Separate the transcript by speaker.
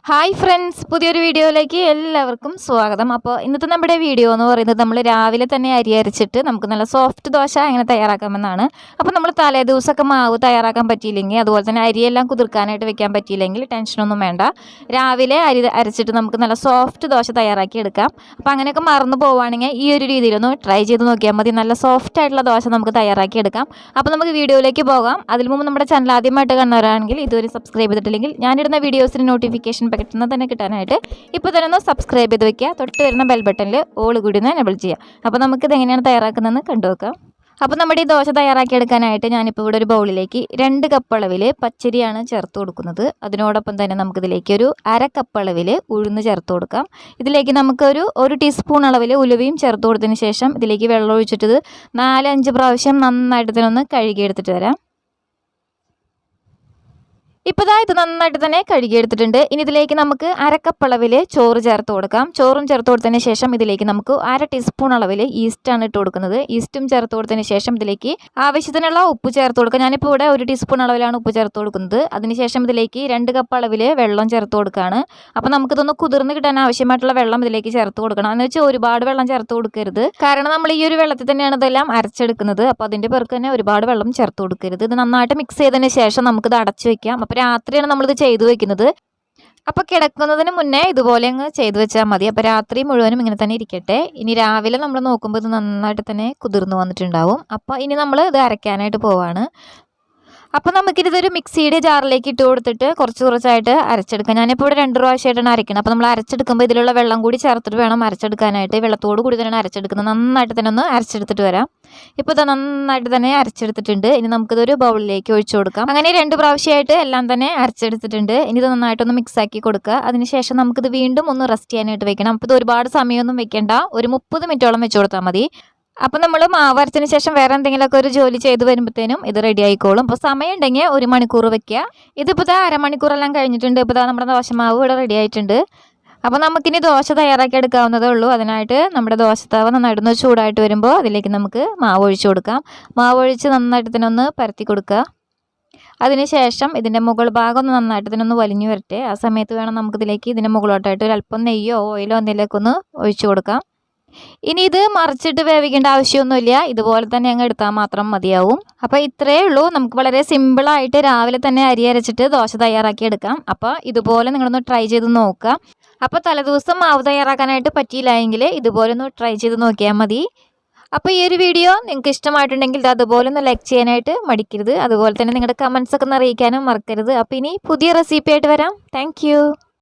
Speaker 1: Hi friends, പുതിയൊരു വീഡിയോയിലേക്ക് എല്ലാവർക്കും സ്വാഗതം. അപ്പോൾ ഇന്നത്തെ നമ്മുടെ വീഡിയോ എന്ന് പറയുന്നത് നമ്മൾ രാവിലെ തന്നെ അരി അരച്ചിട്ട് നമുക്ക് നല്ല സോഫ്റ്റ് ദോശ എങ്ങനെ തയ്യാറാക്കാമെന്നാണ്. അപ്പോൾ നമ്മൾ തലേ ദിവസമൊക്കെ മാവ് തയ്യാറാക്കാൻ പറ്റിയില്ലെങ്കിൽ, അതുപോലെ തന്നെ അരിയെല്ലാം കുതിർക്കാനായിട്ട് വെക്കാൻ പറ്റിയില്ലെങ്കിൽ ടെൻഷനൊന്നും വേണ്ട. രാവിലെ അരി അരച്ചിട്ട് നമുക്ക് നല്ല സോഫ്റ്റ് ദോശ തയ്യാറാക്കി എടുക്കാം. അപ്പോൾ അങ്ങനെയൊക്കെ മറന്നു പോവുകയാണെങ്കിൽ ഈ ഒരു രീതിയിലൊന്ന് ട്രൈ ചെയ്ത് നോക്കിയാൽ മതി. നല്ല സോഫ്റ്റ് ആയിട്ടുള്ള ദോശ നമുക്ക് തയ്യാറാക്കി എടുക്കാം. അപ്പോൾ നമുക്ക് വീഡിയോയിലേക്ക് പോകാം. അതിന് മുമ്പ് നമ്മുടെ ചാനൽ ആദ്യമായിട്ട് കാണുന്നവരാണെങ്കിൽ ഇതുവരെ സബ്സ്ക്രൈബ് ചെയ്തിട്ടില്ലെങ്കിൽ ഞാനിടുന്ന വീഡിയോസിന് നോട്ടിഫിക്കേഷൻ പെട്ടെന്ന് തന്നെ കിട്ടാനായിട്ട് ഇപ്പോൾ തന്നെ ഒന്ന് സബ്സ്ക്രൈബ് ചെയ്ത് വെക്കുക. തൊട്ട് വരുന്ന ബെൽ ബട്ടണിൽ ഓൾ കൂടി ഒന്ന് എനേബിൾ ചെയ്യുക. അപ്പോൾ നമുക്കിത് എങ്ങനെയാണ് തയ്യാറാക്കുന്നതെന്ന് കണ്ടുവെക്കാം. അപ്പോൾ നമ്മുടെ ഈ ദോശ തയ്യാറാക്കിയെടുക്കാനായിട്ട് ഞാനിപ്പോൾ ഇവിടെ ഒരു ബൗളിലേക്ക് 2 കപ്പ് അളവിൽ പച്ചരിയാണ് ചേർത്ത് കൊടുക്കുന്നത്. അതിനോടൊപ്പം തന്നെ നമുക്കിതിലേക്ക് ഒരു 1/2 കപ്പ് അളവിൽ ഉഴുന്ന് ചേർത്ത് കൊടുക്കാം. ഇതിലേക്ക് നമുക്കൊരു 1 ടീസ്പൂൺ അളവിൽ ഉലുവയും ചേർത്ത് കൊടുത്തതിന് ശേഷം ഇതിലേക്ക് വെള്ളം ഒഴിച്ചിട്ട് 4-5 പ്രാവശ്യം നന്നായിട്ട് ഇതിനൊന്ന് കഴുകിയെടുത്തിട്ട് വരാം. ഇപ്പോൾ ഇത് നന്നായിട്ട് തന്നെ കഴുകിയെടുത്തിട്ടുണ്ട്. ഇനി ഇതിലേക്ക് നമുക്ക് 1/2 കപ്പ് അളവിൽ ചോറ് ചേർത്ത് കൊടുക്കാം. ചോറും ചേർത്ത് കൊടുത്തതിന് ശേഷം ഇതിലേക്ക് നമുക്ക് 1/2 ടീസ്പൂൺ അളവിൽ ഈസ്റ്റാണ് ഇട്ട് കൊടുക്കുന്നത്. ഈസ്റ്റും ചേർത്ത് കൊടുത്തതിന് ശേഷം ഇതിലേക്ക് ആവശ്യത്തിനുള്ള ഉപ്പ് ചേർത്ത് കൊടുക്കാം. ഞാനിപ്പോൾ ഇവിടെ 1 ടീസ്പൂൺ അളവിലാണ് ഉപ്പ് ചേർത്ത് കൊടുക്കുന്നത്. അതിനുശേഷം ഇതിലേക്ക് 2 കപ്പ് അളവിൽ വെള്ളം ചേർത്ത് കൊടുക്കുകയാണ്. അപ്പോൾ നമുക്കിതൊന്ന് കുതിർന്ന് കിട്ടാൻ ആവശ്യമായിട്ടുള്ള വെള്ളം ഇതിലേക്ക് ചേർത്ത് കൊടുക്കണം. എന്ന് വെച്ചാൽ ഒരുപാട് വെള്ളം ചേർത്ത് കൊടുക്കരുത്. കാരണം നമ്മൾ ഈ ഒരു വെള്ളത്തിൽ തന്നെയാണ് ഇതെല്ലാം അരച്ചെടുക്കുന്നത്. അപ്പോൾ അതിൻ്റെ പേർക്ക് തന്നെ ഒരുപാട് വെള്ളം ചേർത്ത് കൊടുക്കരുത്. ഇത് നന്നായിട്ട് മിക്സ് ചെയ്തതിന് ശേഷം നമുക്കിത് അടച്ചു വെക്കാം. അപ്പോൾ രാത്രിയാണ് നമ്മളിത് ചെയ്തു വെക്കുന്നത്. അപ്പോൾ കിടക്കുന്നതിന് മുന്നേ ഇതുപോലെ അങ്ങ് ചെയ്തു വെച്ചാൽ മതി. അപ്പോൾ രാത്രി മുഴുവനും ഇങ്ങനെ തന്നെ ഇരിക്കട്ടെ. ഇനി രാവിലെ നമ്മൾ നോക്കുമ്പോൾ ഇത് നന്നായിട്ട് തന്നെ കുതിർന്ന് വന്നിട്ടുണ്ടാവും. അപ്പോൾ ഇനി നമ്മൾ ഇത് അരയ്ക്കാനായിട്ട് പോവാണ്. അപ്പോൾ നമുക്കിതൊരു മിക്സിയുടെ ജാറിലേക്ക് ഇട്ട് കൊടുത്തിട്ട് കുറച്ചായിട്ട് അരച്ചെടുക്കാം. ഞാനിപ്പോൾ ഇവിടെ 2 പ്രാവശ്യമായിട്ടാണ് അരയ്ക്കുന്നത്. അപ്പോൾ നമ്മൾ അരച്ചെടുക്കുമ്പോൾ ഇതിലുള്ള വെള്ളം കൂടി ചേർത്തിട്ട് വേണം അരച്ചെടുക്കാനായിട്ട്. വെള്ളത്തോട് കൂടി തന്നെയാണ് അരച്ചെടുക്കുന്നത്. നന്നായിട്ട് തന്നെ ഒന്ന് അരച്ചെടുത്തിട്ട് വരാം. ഇപ്പോൾ ഇത് നന്നായിട്ട് തന്നെ അരച്ചെടുത്തിട്ടുണ്ട്. ഇനി നമുക്കിതൊരു ബൗളിലേക്ക് ഒഴിച്ചു കൊടുക്കാം. അങ്ങനെ 2 പ്രാവശ്യമായിട്ട് എല്ലാം തന്നെ അരച്ചെടുത്തിട്ടുണ്ട്. ഇനി ഇത് നന്നായിട്ടൊന്ന് മിക്സാക്കി കൊടുക്കുക. അതിനുശേഷം നമുക്കിത് വീണ്ടും ഒന്ന് റെസ്റ്റ് ചെയ്യാനായിട്ട് വെക്കണം. അപ്പോൾ ഇത് ഒരുപാട് സമയമൊന്നും വെക്കേണ്ട. ഒരു 30 മിനിറ്റോളം വെച്ച് കൊടുത്താൽ മതി. അപ്പോൾ നമ്മൾ മാവ് അരച്ചതിന് ശേഷം വേറെ എന്തെങ്കിലുമൊക്കെ ഒരു ജോലി ചെയ്ത് വരുമ്പോഴത്തേനും ഇത് റെഡി ആയിക്കോളും. അപ്പോൾ സമയം ഉണ്ടെങ്കിൽ 1 മണിക്കൂർ വെക്കുക. ഇതിപ്പോൾ അരമണിക്കൂറെല്ലാം കഴിഞ്ഞിട്ടുണ്ട്. ഇപ്പോൾ നമ്മുടെ ദോശമാവ് ഇവിടെ റെഡി ആയിട്ടുണ്ട്. അപ്പോൾ നമുക്കിനി ദോശ തയ്യാറാക്കി എടുക്കാവുന്നതേ ഉള്ളൂ. അതിനായിട്ട് നമ്മുടെ ദോശത്താവ നന്നായിട്ടൊന്ന് ചൂടായിട്ട് വരുമ്പോൾ അതിലേക്ക് നമുക്ക് മാവ് ഒഴിച്ചു കൊടുക്കാം. മാവ് ഒഴിച്ച് നന്നായിട്ട് ഇതിനൊന്ന് പരത്തി കൊടുക്കുക. അതിനുശേഷം ഇതിൻ്റെ മുകൾ ഭാഗം ഒന്ന് നന്നായിട്ട് ഇതിനൊന്ന് വലിഞ്ഞു വരട്ടെ. ആ സമയത്ത് വേണം നമുക്കിതിലേക്ക് ഇതിൻ്റെ മുകളിലോട്ടായിട്ട് ഒരു അല്പം നെയ്യോ ഓയിലോ എന്തെങ്കിലുമൊക്കെ ഒന്ന് ഒഴിച്ചു കൊടുക്കാം. ഇനി ഇത് മറിച്ചിട്ട് വേവിക്കേണ്ട ആവശ്യമൊന്നുമില്ല. ഇതുപോലെ തന്നെ അങ്ങ് എടുത്താൽ മാത്രം മതിയാവും. അപ്പോൾ ഇത്രയേ ഉള്ളൂ. നമുക്ക് വളരെ സിമ്പിളായിട്ട് രാവിലെ തന്നെ അരി അരച്ചിട്ട് ദോശ തയ്യാറാക്കി എടുക്കാം. അപ്പോൾ ഇതുപോലെ നിങ്ങളൊന്ന് ട്രൈ ചെയ്ത് നോക്കുക. അപ്പോൾ തലേദിവസം മാവ് തയ്യാറാക്കാനായിട്ട് പറ്റിയില്ല എങ്കിൽ ഇതുപോലെ ഒന്ന് ട്രൈ ചെയ്ത് നോക്കിയാൽ മതി. അപ്പോൾ ഈ ഒരു വീഡിയോ നിങ്ങൾക്ക് ഇഷ്ടമായിട്ടുണ്ടെങ്കിൽ അതുപോലെ ഒന്ന് ലൈക്ക് ചെയ്യാനായിട്ട് മടിക്കരുത്. അതുപോലെ തന്നെ നിങ്ങളുടെ കമൻസൊക്കെ ഒന്ന് അറിയിക്കാനും മറക്കരുത്. അപ്പോൾ ഇനി പുതിയ റെസിപ്പി ആയിട്ട് വരാം. താങ്ക്